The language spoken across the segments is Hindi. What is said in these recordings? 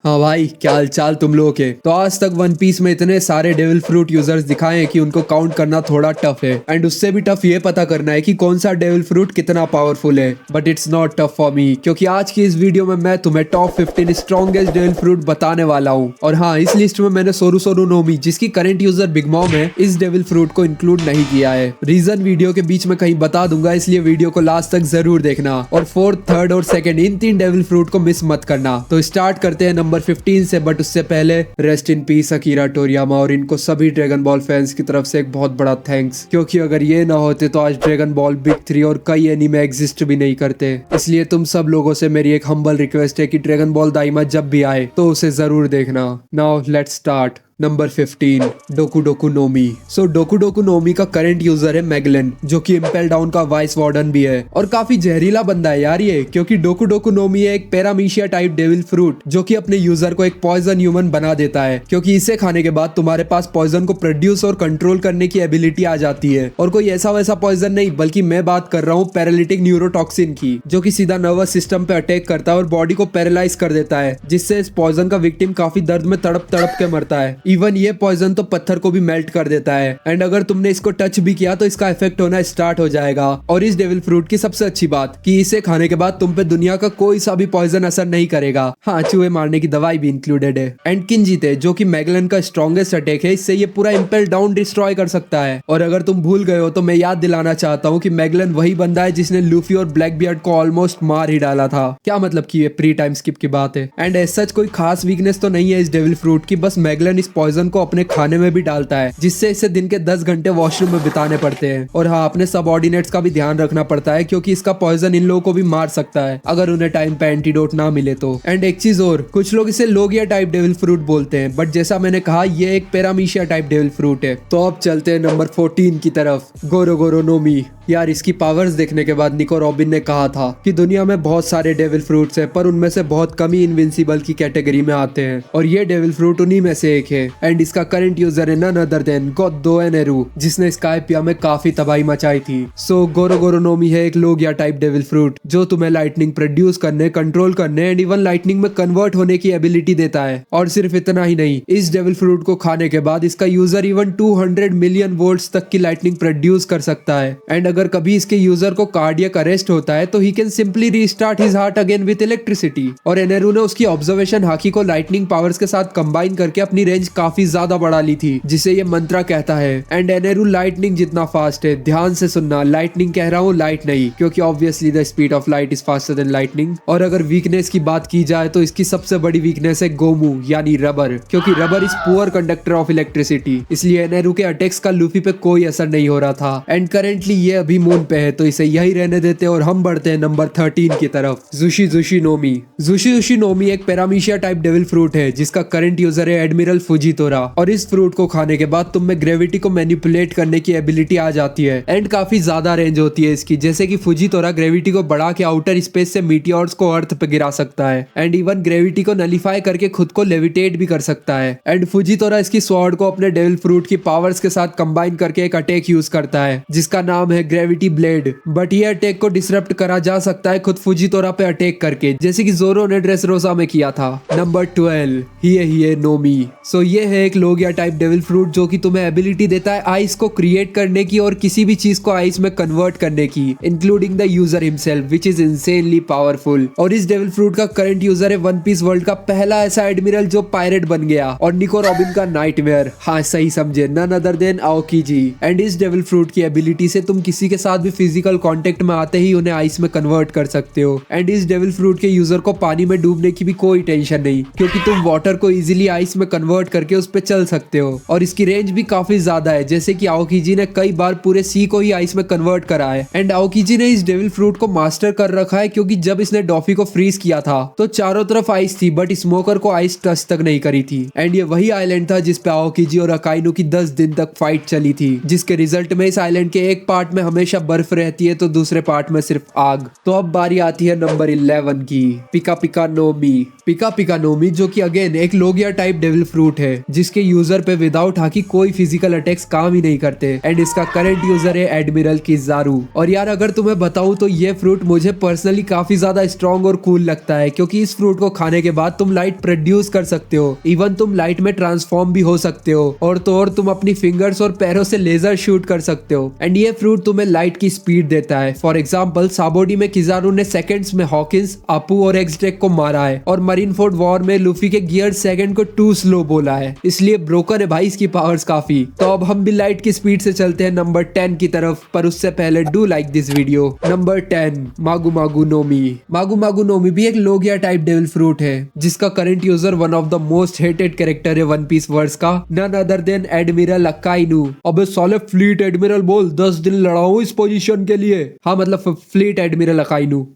हाँ भाई, क्या हाल चाल तुम लोगों के। तो आज तक वन पीस में इतने सारे डेविल फ्रूट यूजर्स दिखाए हैं कि उनको काउंट करना थोड़ा टफ है। एंड उससे भी टफ ये पता करना है कि कौन सा डेविल फ्रूट कितना पावरफुल है। But it's not tough for me, क्योंकि आज की इस वीडियो में मैं तुम्हें टॉप 15 स्ट्रॉन्गेस्ट डेविल फ्रूट बताने वाला हूँ। और हाँ, इस लिस्ट में मैंने सोरू नोमी, जिसकी करंट यूजर बिग मॉम है, इस डेविल फ्रूट को इंक्लूड नहीं किया है। रीजन वीडियो के बीच में कहीं बता दूंगा, इसलिए वीडियो को लास्ट तक जरूर देखना। और फोर्थ, थर्ड और सेकंड, इन 3 डेविल फ्रूट को मिस मत करना। तो स्टार्ट करते हैं नंबर 15 से। बट उससे पहले रेस्ट इन पीस अकीरा टोरियामा, और इनको सभी ड्रैगन बॉल फैंस की तरफ से एक बहुत बड़ा थैंक्स, क्योंकि अगर ये ना होते तो आज ड्रैगन बॉल बिग 3 और कई एनीमे एग्जिस्ट भी नहीं करते। इसलिए तुम सब लोगों से मेरी एक हम्बल रिक्वेस्ट है कि ड्रैगन बॉल दाइमा जब भी आए तो उसे जरूर देखना। Now let's start. Number 15, Doku Doku no Mi. So Doku Doku no Mi का करंट यूजर है मैगलन, जो कि इम्पेल डाउन का वाइस वार्डन भी है। और काफी जहरीला बंदा है यार ये, क्योंकि डोकू डोकू नोमी है एक पैरामीशिया टाइप डेविल फ्रूट, जो कि अपने यूजर को एक पॉइजन ह्यूमन बना देता है। क्योंकि इसे खाने के बाद तुम्हारे पास पॉइजन को प्रोड्यूस और कंट्रोल करने की एबिलिटी आ जाती है। और कोई ऐसा वैसा पॉइजन नहीं, बल्कि मैं बात कर रहा हूँ पैरालिटिक न्यूरोटॉक्सिन की, जो कि सीधा नर्वस सिस्टम पे अटैक करता है और बॉडी को पैरालाइज कर देता है, जिससे इस पॉइजन का विक्टिम काफी दर्द में तड़प तड़प के मरता है। इवन ये पॉइजन तो पत्थर को भी मेल्ट कर देता है। एंड अगर तुमने इसको टच भी किया तो इसका इफेक्ट होना स्टार्ट हो जाएगा। और इस डेविल फ्रूट की सबसे अच्छी बात कि इसे खाने के बाद तुम पे दुनिया का कोई सा भी पॉइजन असर नहीं करेगा। हाँ, चूहे मारने की दवाई भी इंक्लूडेड है। एंड किंजीते, जो कि मैगलन का स्ट्रॉन्गेस्ट अटैक है, इससे ये पूरा इम्पेल डाउन डिस्ट्रॉय कर सकता है। और अगर तुम भूल गए हो तो मैं याद दिलाना चाहता हूँ कि मैगलन वही बंदा है जिसने लूफी और ब्लैक बियर्ड को ऑलमोस्ट मार ही डाला था। क्या मतलब कि ये प्री टाइम स्किप की बात है। एंड एज सच कोई खास वीकनेस तो नहीं है इस डेविल फ्रूट की, बस मैगलन इस पॉइजन को अपने खाने में भी डालता है, जिससे इसे दिन के 10 घंटे वॉशरूम में बिताने पड़ते हैं। और हाँ, अपने सबऑर्डिनेट्स का भी ध्यान रखना पड़ता है, क्योंकि इसका पॉइजन इन लोगों को भी मार सकता है अगर उन्हें टाइम पे एंटीडोट ना मिले तो। एंड एक चीज और, कुछ लोग इसे लोगिया टाइप डेविल फ्रूट बोलते हैं, बट जैसा मैंने कहा ये एक पैरामीशिया टाइप डेविल फ्रूट है। तो अब चलते हैं नंबर 14 की तरफ, गोरो गोरो नोमी। यार, इसकी पावर्स देखने के बाद निको रॉबिन ने कहा था कि दुनिया में बहुत सारे डेविल फ्रूट्स हैं, पर उनमें से बहुत कम ही इनविंसिबल की कैटेगरी में आते हैं, और ये डेविल फ्रूट उन्हीं में से एक है। एंड इसका करंट यूजर है नन अदर देन गोदो एनेरू, जिसने स्काइपिया में काफी तबाही मचाई थी। सो गोरो गोरो नोमी है एक लोगिया टाइप डेविल फ्रूट, जो तुम्हें लाइटनिंग प्रोड्यूस करने, कंट्रोल करने एंड इवन लाइटनिंग में कन्वर्ट होने की एबिलिटी देता है। और सिर्फ इतना ही नहीं, इस डेविल फ्रूट को खाने के बाद इसका यूजर इवन 200 मिलियन वोल्ट्स तक की लाइटनिंग प्रोड्यूस कर सकता है। एंड अगर कभी इसके यूजर को कार्डियक अरेस्ट होता है तो he can simply restart his heart again with electricity. और एनेरू ने उसकी ऑब्जर्वेशन हाकी को लाइटनिंग पावर्स के साथ कंबाइन करके अपनी रेंज काफी ज्यादा बढ़ा ली थी, जिसे ये मंत्रा कहता है। एंड एनेरू लाइटनिंग जितना फास्ट है, ध्यान से सुनना, लाइटनिंग कह रहा हूँ, लाइट नहीं, क्योंकि obviously the speed of light is faster than lightning. और अगर वीकनेस की बात की जाए तो इसकी सबसे बड़ी वीकनेस है गोमू, यानी रबर, क्योंकि rubber is poor conductor of electricity. इसलिए एनेरू के अटैक्स का लूफी पे कोई असर नहीं हो रहा था। एंड करेंटली ये अभी मून पे है, तो इसे यही रहने देते और हम बढ़ते हैं नंबर 13 की तरफ, जुशी जुशी नोमी। जुशी जुशी नोमी एक पैरामीशिया टाइप डेविल फ्रूट है, जिसका करंट यूजर है एडमिरल फुजीतोरा। और इस फ्रूट को खाने के बाद तुम में ग्रेविटी को मैनिपुलेट करने की एबिलिटी आ जाती है। एंड काफी ज्यादा रेंज होती है इसकी, जैसे कि फुजीतोरा ग्रेविटी को बढ़ा के आउटर स्पेस से मीटियोर्स को अर्थ पे गिरा सकता है। एंड इवन ग्रेविटी को नलीफाई करके खुद को लेविटेट भी कर सकता है। एंड फुजीतोरा इसकी स्वॉर्ड को अपने डेविल फ्रूट की पावर्स के साथ कंबाइन करके एक अटैक यूज करता है, जिसका नाम है ग्रेविटी ब्लेड। बट ये अटैक को डिसरप्ट करा जा सकता है खुद फुजीतोरा पे अटैक करके, जैसे कि जोरो ने ड्रेसरोसा में किया था। नंबर 12, हिए नोमी। सो ये है एक लोगिया टाइप डेविल फ्रूट, जो कि तुम्हें एबिलिटी देता है आइस को क्रिएट करने की और किसी भी चीज को आइस में कन्वर्ट करने की, including the user himself, which is insanely powerful. और इस डेविल फ्रूट का करंट यूजर है वन पीस वर्ल्ड का पहला ऐसा एडमिरल जो पायरेट बन गया, और निको रॉबिन का नाइटमेयर। हाँ, सही समझे, नन अदर देन आओकीजी। एंड इस डेविल फ्रूट की एबिलिटी से तुम किसी के साथ भी फिजिकल कांटेक्ट में आते ही उन्हें आइस में कन्वर्ट कर सकते हो। एंड इस डेविल फ्रूट के यूजर को पानी में डूबने की भी कोई टेंशन नहीं, क्योंकि तुम वाटर को इजीली आइस में कन्वर्ट करके उस पे चल सकते हो। और इसकी रेंज भी काफी ज्यादा है, जैसे कि आओकीजी ने कई बार पूरे सी को ही आइस में कन्वर्ट करा है। एंड आओकीजी ने इस डेविल फ्रूट को मास्टर कर रखा है, क्योंकि जब इसने डॉफी को फ्रीज किया था तो चारों तरफ आइस थी, बट स्मोकर को आइस टच तक नहीं करी थी। एंड ये वही आइलैंड था जिसपे आओकीजी और अकाइनो की 10 दिन तक फाइट चली थी, जिसके रिजल्ट में इस आइलैंड के एक पार्ट में हमेशा बर्फ रहती है तो दूसरे पार्ट में सिर्फ आग। तो अब बारी आती है नंबर 11 की, पिका पिका नोमी। पिका पिका नोमी जो कि अगेन एक लोगिया टाइप डेविल फ्रूट है जिसके यूजर पे विदाउट हाकी कोई फिजिकल अटैक्स काम ही नहीं करते एंड इसका करंट यूजर है एडमिरल किजारू। और यार अगर तुम्हें बताऊं तो ये फ्रूट मुझे पर्सनली काफी ज्यादा स्ट्रॉन्ग और कूल लगता है क्योंकि इस फ्रूट को खाने के बाद तुम लाइट प्रोड्यूस कर सकते हो, इवन तुम लाइट में ट्रांसफॉर्म भी हो सकते हो और तो और तुम अपनी फिंगर्स और पैरों से लेजर शूट कर सकते हो एंड ये फ्रूट तुम्हें लाइट की स्पीड देता है। फॉर एग्जाम्पल साबोडी में किजारू ने सेकेंड्स में हॉकिंस, अपू और एक्सड्रेक को मारा है और मरीनफोर्ड वॉर में लूफी के गियर सेकंड को टू स्लो बोला है, इसलिए ब्रोकन है भाई इसकी पावर्स काफी। तो अब हम भी लाइट की स्पीड से चलते हैं नंबर 10 की तरफ, पर उससे पहले do like this video. Number 10 मागू मागू नोमी। मागू मागू नोमी भी एक लोगिया टाइप डेविल फ्रूट है जिसका current user one of the most hated character है वन पीस वर्स का, नन अदर देन एडमिरल अकाइनू। अबे साले फ्लीट एडमिरल बोल, 10 दिन लड़ा हूं इस पोजीशन के लिए। हाँ मतलब फ्लीट एडमिरल अकाइनू।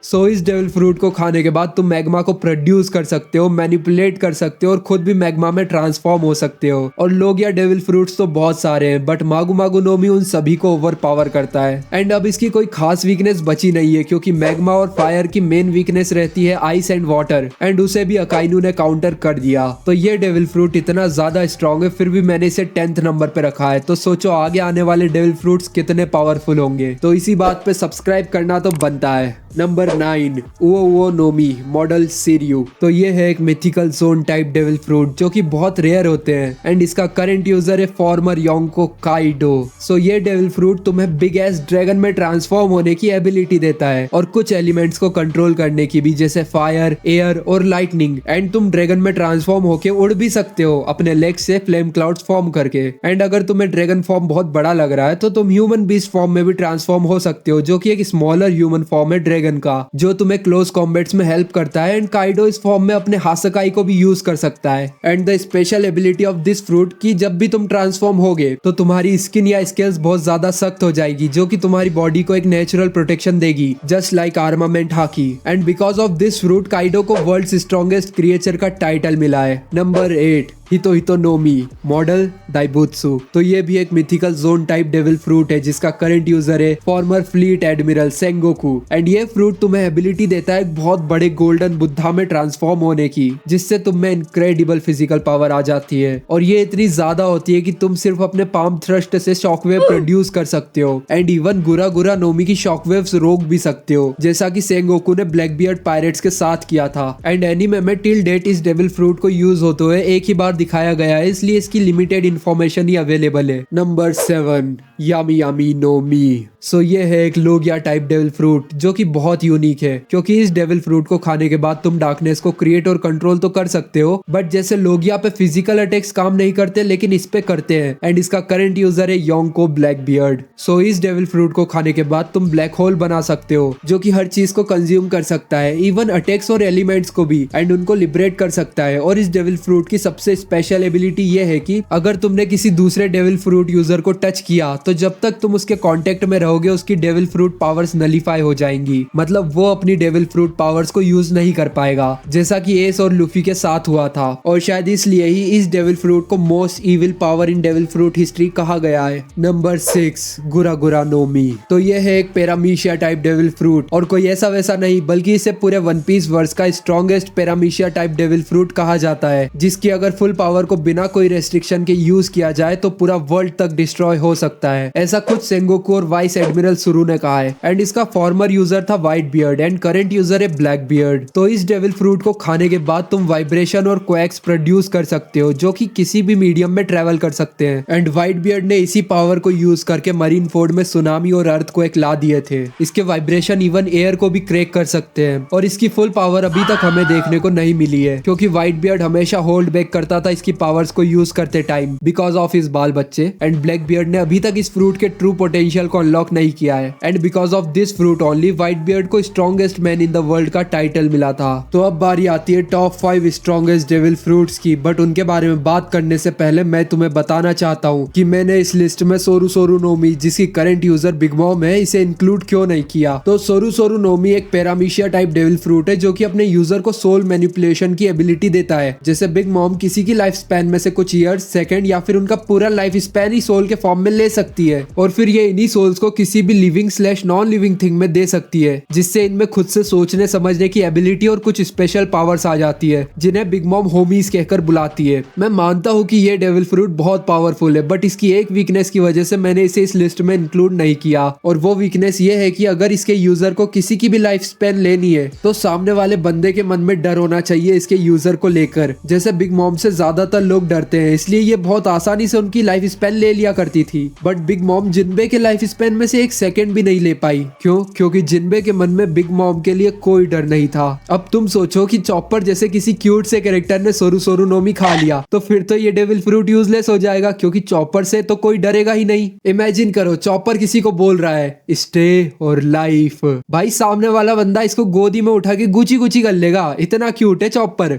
सो इस डेविल फ्रूट को खाने के बाद तुम मैग्मा को प्रोड्यूस कर सकते हो, मैनिपुलेट कर सकते हो और खुद भी मैग्मा में ट्रांसफॉर्म हो सकते हो। और लोग या डेविल फ्रूट्स तो बहुत सारे हैं बट मागू मागू नोमी उन सभी को ओवर पावर करता है एंड अब इसकी कोई खास वीकनेस बची नहीं है क्योंकि मैग्मा और फायर की मेन वीकनेस रहती है आइस एंड वाटर एंड उसे भी अकाइनू ने काउंटर कर दिया। तो ये डेविल फ्रूट इतना ज्यादा स्ट्रॉन्ग है फिर भी मैंने इसे 10th नंबर पे रखा है। तो सोचो आगे आने वाले डेविल फ्रूट्स कितने पावरफुल होंगे, तो इसी बात पे सब्सक्राइब करना तो बनता है। नंबर 9 उओ नोमी मॉडल सीरियो। तो ये है एक mythical Zoan type devil fruit जो कि बहुत रेयर होते हैं एंड इसका करंट यूजर है फॉर्मर योंको काइडो। सो ये डेविल फ्रूट तुम्हें बिग एस ड्रैगन में ट्रांसफॉर्म होने की एबिलिटी देता है और कुछ एलिमेंट्स को कंट्रोल करने की भी, जैसे फायर, एयर और लाइटनिंग। एंड तुम ड्रैगन में ट्रांसफॉर्म होके उड़ भी सकते हो अपने लेग्स से फ्लेम क्लाउड्स फॉर्म करके। एंड अगर तुम्हें ड्रैगन फॉर्म बहुत बड़ा लग रहा है तो तुम ह्यूमन बीस्ट फॉर्म में भी ट्रांसफॉर्म हो सकते हो जो कि एक स्मॉलर ह्यूमन फॉर्म है ड्रैगन का, जो तुम्हें क्लोज कॉम्बैट्स में हेल्प करता है। एंड काइडो इस फॉर्म में अपने हासकाई को भी यूज कर सकता है। And the special ability of this fruit की जब भी तुम ट्रांसफॉर्म होगे तो तुम्हारी स्किन या स्केल्स बहुत ज्यादा सख्त हो जाएगी जो कि तुम्हारी बॉडी को एक नेचुरल प्रोटेक्शन देगी, just like armament hockey. And because of this fruit Kaido को वर्ल्ड्स स्ट्रॉन्गेस्ट क्रिएचर का टाइटल मिला है। नंबर 8 हितो हितो नोमी मॉडल दाइबुत्सु। तो ये भी एक mythical Zoan type devil fruit है जिसका करंट यूजर है farmer fleet admiral Sengoku. And ये फ्रूट तुम्हें एबिलिटी देता है एक बहुत बड़े गोल्डन बुद्धा में ट्रांसफॉर्म होने की, जिससे तुम में इनक्रेडिबल फिजिकल पावर आ जाती है और ये इतनी ज्यादा होती है कि तुम सिर्फ अपने पाम थ्रस्ट से शॉकवेव प्रोड्यूस कर सकते हो एंड इवन गुरा गुरा नोमी की शॉकवेव्स रोक भी सकते हो, जैसा कि सेंगोकू ने ब्लैक बियर्ड पायरेट्स के साथ किया था। एंड एनीमे में टिल डेट इस डेविल फ्रूट को यूज होते हुए एक ही बार दिखाया गया है, इसलिए इसकी लिमिटेड इंफॉर्मेशन ही अवेलेबल है। नंबर 7 यामी यामी नोमी। सो ये है एक लोगिया टाइप डेविल फ्रूट जो कि बहुत यूनिक है क्योंकि इस डेविल फ्रूट को खाने के बाद तुम डार्कनेस को क्रिएट और कंट्रोल तो कर सकते हो बट जैसे लोगिया पे फिजिकल अटैक्स काम नहीं करते लेकिन इस पे करते हैं। एंड इसका करंट यूजर है योंको ब्लैक बियर्ड। सो इस डेविल फ्रूट को खाने के बाद तुम ब्लैक होल बना सकते हो जो कि हर चीज को कंज्यूम कर सकता है, इवन अटैक्स और एलिमेंट्स को भी, एंड उनको लिबरेट कर सकता है। और इस डेविल फ्रूट की सबसे स्पेशल एबिलिटी ये है कि अगर तुमने किसी दूसरे डेविल फ्रूट यूजर को टच किया तो जब तक तुम उसके कांटेक्ट में रहोगे उसकी डेविल फ्रूट पावर्स नलीफाई हो जाएंगी, मतलब वो अपनी डेविल फ्रूट पावर्स को यूज नहीं कर पाएगा, जैसा कि एस और लूफी के साथ हुआ था। और शायद इसलिए ही इस डेविल फ्रूट को most evil power in devil fruit history कहा गया है। नंबर 6 गुरा गुरा नोमी। तो ये है एक पैरामीशिया टाइप डेविल फ्रूट और कोई ऐसा वैसा नहीं बल्कि इसे पूरे वन पीस वर्स का स्ट्रॉन्गेस्ट पैरामीशिया टाइप डेविल फ्रूट कहा जाता है, जिसकी अगर फुल पावर को बिना कोई रेस्ट्रिक्शन के यूज किया जाए तो पूरा वर्ल्ड तक डिस्ट्रॉय हो सकता है। ऐसा कुछ सेंगोकू और वाइस एडमिरल सुरू ने कहा है। एंड इसका फॉर्मर यूजर था white beard and current user है ब्लैक बियर्ड। तो इस डेविल फ्रूट को खाने के बाद तुम वाइब्रेशन और क्वैक्स प्रोड्यूस कर सकते हो जो कि किसी भी मीडियम में ट्रेवल कर सकते हैं। एंड व्हाइट बियर्ड ने इसी पावर को यूज करके मरीन फोर्ड में सुनामी और अर्थ को एक ला दिए थे। इसके वाइब्रेशन इवन एयर को भी क्रेक कर सकते हैं और इसकी फुल पावर अभी तक हमें देखने को नहीं मिली है क्योंकि व्हाइट बियर्ड हमेशा होल्ड बैक करता था इसकी पावर्स को यूज करते टाइम बिकॉज ऑफ इस बाल बच्चे। एंड ब्लैक बियर्ड ने अभी तक इस फ्रूट के ट्रू पोटेंशियल को अनलॉक नहीं किया है and because of this fruit only Whitebeard को strongest man in the world का टाइटल मिला था। तो अब बारी आती है टॉप 5 स्ट्रॉन्गेस्ट डेविल फ्रूट्स की, बट उनके बारे में बात करने से पहले मैं तुम्हें बताना चाहता हूँ कि मैंने इस लिस्ट में सोरू सोरू नोमी, जिसकी करंट यूजर बिग मॉम है, इसे इंक्लूड क्यों नहीं किया। तो सोरू सोरू नोमी एक पैरामीशिया टाइप डेविल फ्रूट है जो कि अपने यूजर को सोल मैनिपुलेशन की एबिलिटी देता है। जैसे बिग मॉम किसी की लाइफ स्पैन में से कुछ ईयर्स, सेकंड या फिर उनका पूरा लाइफ स्पैन ही सोल के फॉर्म में ले सकती है और फिर ये इन्हीं सोल्स को किसी भी living slash non living thing में दे सकती है, जिससे इनमें खुद से सोचने समझने की एबिलिटी और कुछ स्पेशल पावर्स आ जाती है, जिन्हें बिग मॉम होमीज कहकर बुलाती है। मैं मानता हूँ कि ये डेविल फ्रूट बहुत पावरफुल है, बट इसकी एक वीकनेस की वजह से मैंने इसे इस लिस्ट में इंक्लूड नहीं किया, और वो वीकनेस ये है कि अगर इसके यूजर को किसी की भी लाइफ स्पैन लेनी है तो सामने वाले बंदे के मन में डर होना चाहिए इसके यूजर को लेकर, जैसे बिग मॉम से ज्यादातर लोग डरते हैं, इसलिए ये बहुत आसानी से उनकी लाइफ स्पैन ले लिया करती थी। बट बिग मॉम जिनबे के लाइफ स्पैन में से एक सेकंड भी नहीं ले पाई। क्यों? क्योंकि जिनबे के मन में बिग मॉम के लिए कोई डर नहीं था। अब तुम सोचो कि चॉपर जैसे किसी क्यूट से कैरेक्टर ने सोरू सोरू नोमी खा लिया तो फिर तो ये डेविल फ्रूट यूजलेस हो जाएगा, क्योंकि चॉपर से तो कोई डरेगा ही नहीं। इमेजिन करो चॉपर किसी को बोल रहा है स्टे और लाइफ, भाई सामने वाला बंदा इसको गोदी में उठा के गुची गुची कर लेगा, इतना क्यूट है चॉपर।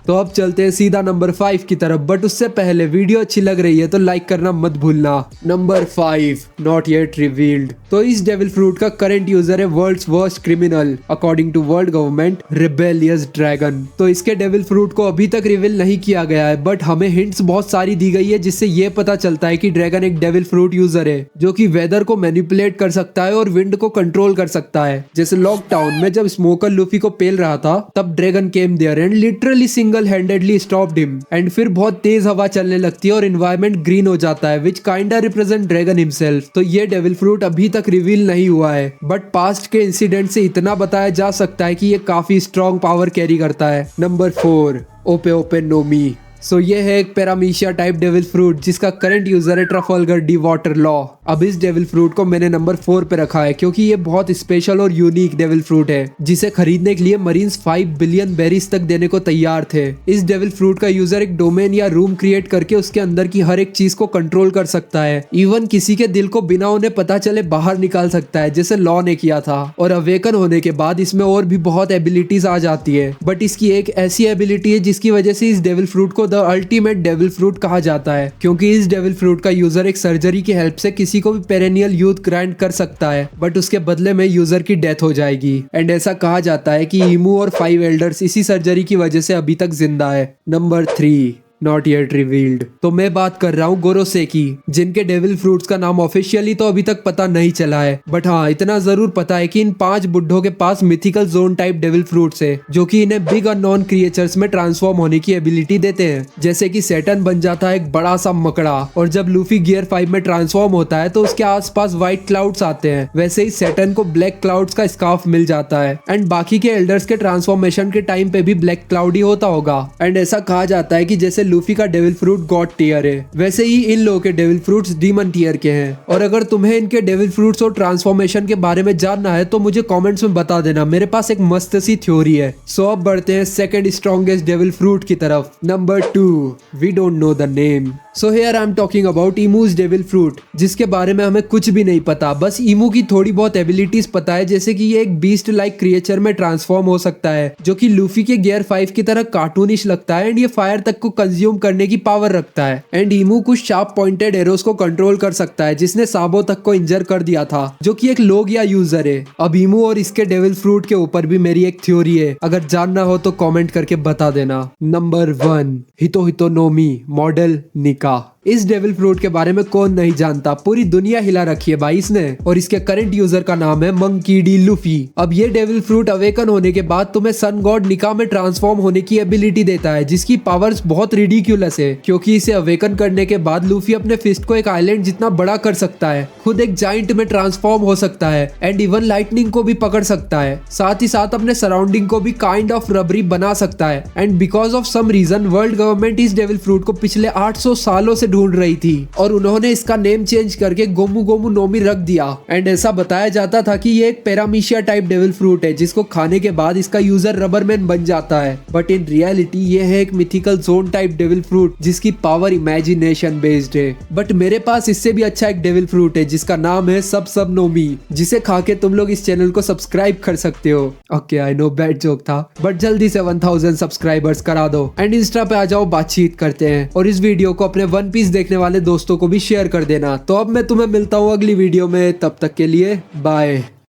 तो अब चलते हैं सीधा नंबर 5 की तरफ, बट उससे पहले वीडियो अच्छी लग रही है तो लाइक करना मत भूलना। Number 5 not yet revealed. तो इस डेविल फ्रूट का करंट यूजर है world's worst criminal according to world government, rebellious dragon. तो इसके डेविल फ्रूट को अभी तक रिवील नहीं किया गया है, बट हमें हिंट्स बहुत सारी दी गई है जिससे ये पता चलता है कि ड्रैगन एक डेविल फ्रूट यूजर है जो कि वेदर को मैनिपुलेट कर सकता है और विंड को कंट्रोल कर सकता है। जैसे लॉकडाउन में जब स्मोकर लूफी को पेल रहा था तब dragon came there and literally single handedly stopped him, and फिर बहुत तेज हवा चलने लगती है और एनवायरनमेंट ग्रीन हो जाता है, विच काइंडा रिप्रेजेंट ड्रैगन हिमसेल्फ। तो ये डेविल फ्रूट अभी तक रिवील नहीं हुआ है, बट पास्ट के इंसिडेंट से इतना बताया जा सकता है कि ये काफी स्ट्रॉन्ग पावर कैरी करता है। नंबर 4 ओपे ओपे नोमी। सो ये है एक पैरामीशिया टाइप डेविल फ्रूट जिसका करंट यूजर है ट्रफल्गर डी वाटर लॉ। अब इस डेविल फ्रूट को मैंने नंबर 4 पे रखा है क्योंकि ये बहुत स्पेशल और यूनिक डेविल फ्रूट है जिसे खरीदने के लिए मरीन्स 5 बिलियन बेरीज तक देने को तैयार थे। इस डेविल फ्रूट का यूजर एक डोमेन या रूम क्रिएट करके उसके अंदर की हर एक चीज को कंट्रोल कर सकता है, इवन किसी के दिल को बिना उन्हें पता चले बाहर निकाल सकता है, जैसे लॉ ने किया था। और अवेकन होने के बाद इसमें और भी बहुत एबिलिटीज आ जाती है, बट इसकी एक ऐसी एबिलिटी है जिसकी वजह से इस डेविल फ्रूट को द अल्टीमेट डेविल फ्रूट कहा जाता है, क्योंकि इस डेविल फ्रूट का यूजर एक सर्जरी की हेल्प से किसी को भी पेरेनियल यूथ ग्रांट कर सकता है, बट उसके बदले में यूजर की डेथ हो जाएगी। एंड ऐसा कहा जाता है कि ईमू और 5 एल्डर्स इसी सर्जरी की वजह से अभी तक जिंदा है। Number 3 not yet revealed. तो मैं बात कर रहा हूँ गोरोसे की, जिनके डेविल फ्रूट्स का नाम ऑफिशियली तो अभी तक पता नहीं चला है, बट हाँ इतना जरूर पता है कि इन 5 बुड्ढों के पास mythical Zoan type devil fruits है जो कि इन्हें बिग अननोन क्रिएचर्स में ट्रांसफॉर्म होने की एबिलिटी देते हैं। जैसे कि सैटर्न बन जाता है एक बड़ा सा मकड़ा, और जब लूफी गियर 5 में ट्रांसफॉर्म होता है तो उसके आसपास व्हाइट क्लाउड्स आते हैं, वैसे ही सैटर्न को ब्लैक क्लाउड्स का स्कार्फ मिल जाता है। एंड बाकी के एल्डर्स के ट्रांसफॉर्मेशन के टाइम पे भी ब्लैक क्लाउड ही होता होगा। एंड ऐसा कहा जाता है कि जैसे लूफी का डेविल फ्रूट गॉड टियर है, वैसे ही इन लोगों के डेविल फ्रूट्स डीमन टियर के हैं। और अगर तुम्हें इनके डेविल फ्रूट्स और ट्रांसफॉर्मेशन के बारे में जानना है तो मुझे कमेंट्स में बता देना, मेरे पास एक मस्त सी थ्योरी है। सो अब बढ़ते हैं सेकंड स्ट्रॉन्गेस्ट डेविल फ्रूट की तरफ। Number 2 we don't know the name. So here I am talking about Imu's devil fruit, जिसके बारे में हमें कुछ भी नहीं पता, बस इमू की थोड़ी बहुत एबिलिटीज पता है, जैसे कि ये एक बीस्ट लाइक क्रिएचर में ट्रांसफॉर्म हो सकता है जो कि लूफी के गियर 5 की तरह कार्टूनिश लगता है, एंड ये फायर तक को कंज्यूम करने की पावर रखता है। एंड इमू कुछ शार्प पॉइंटेड एरोस को कंट्रोल कर सकता है जिसने साबो तक को इंजर कर दिया था, जो कि एक लोग या यूजर है। अब इमू और इसके डेविल फ्रूट के ऊपर भी मेरी एक थ्योरी है, अगर जानना हो तो कमेंट करके बता देना। नंबर 1 हितो हितो नोमी मॉडल निका। इस डेविल फ्रूट के बारे में कौन नहीं जानता, पूरी दुनिया हिला रखी है भाई इसने, और इसके करंट यूजर का नाम है मंकी डी लूफी। अब ये डेविल फ्रूट अवेकन होने के बाद तुम्हें सन गॉड निका में ट्रांसफॉर्म होने की एबिलिटी देता है, जिसकी पावर्स बहुत रिडिक्यूलस है, क्योंकि इसे अवेकन करने के बाद लूफी अपने फिस्ट को एक आइलैंड जितना बड़ा कर सकता है, खुद एक जाइंट में ट्रांसफॉर्म हो सकता है, एंड इवन लाइटनिंग को भी पकड़ सकता है, साथ ही साथ अपने सराउंडिंग को भी काइंड ऑफ रबरी बना सकता है। And because of some reason world government इस डेविल फ्रूट को पिछले 800 सालों से ढूंढ रही थी, और उन्होंने इसका नेम चेंज करके गोमू गोमू नोमी रख दिया। एंड ऐसा बताया जाता था कि ये एक पैरामीशिया टाइप डेविल फ्रूट है जिसको खाने के बाद इसका यूजर रबरमैन बन जाता है, बट इन रियलिटी ये है एक mythical Zoan type devil fruit जिसकी पावर इमेजिनेशन बेस्ड है। बट मेरे पास इससे भी अच्छा एक डेविल फ्रूट है जिसका नाम है सब सब नोमी, जिसे खा के तुम लोग इस चैनल को सब्सक्राइब कर सकते हो। Okay I know bad joke था, बट जल्दी से 1000 सब्सक्राइबर्स करा दो एंड इंस्टा पे आ जाओ, बातचीत करते हैं, और इस वीडियो को अपने वन पीस देखने वाले दोस्तों को भी शेयर कर देना। तो अब मैं तुम्हें मिलता हूँ अगली वीडियो में, तब तक के लिए बाय।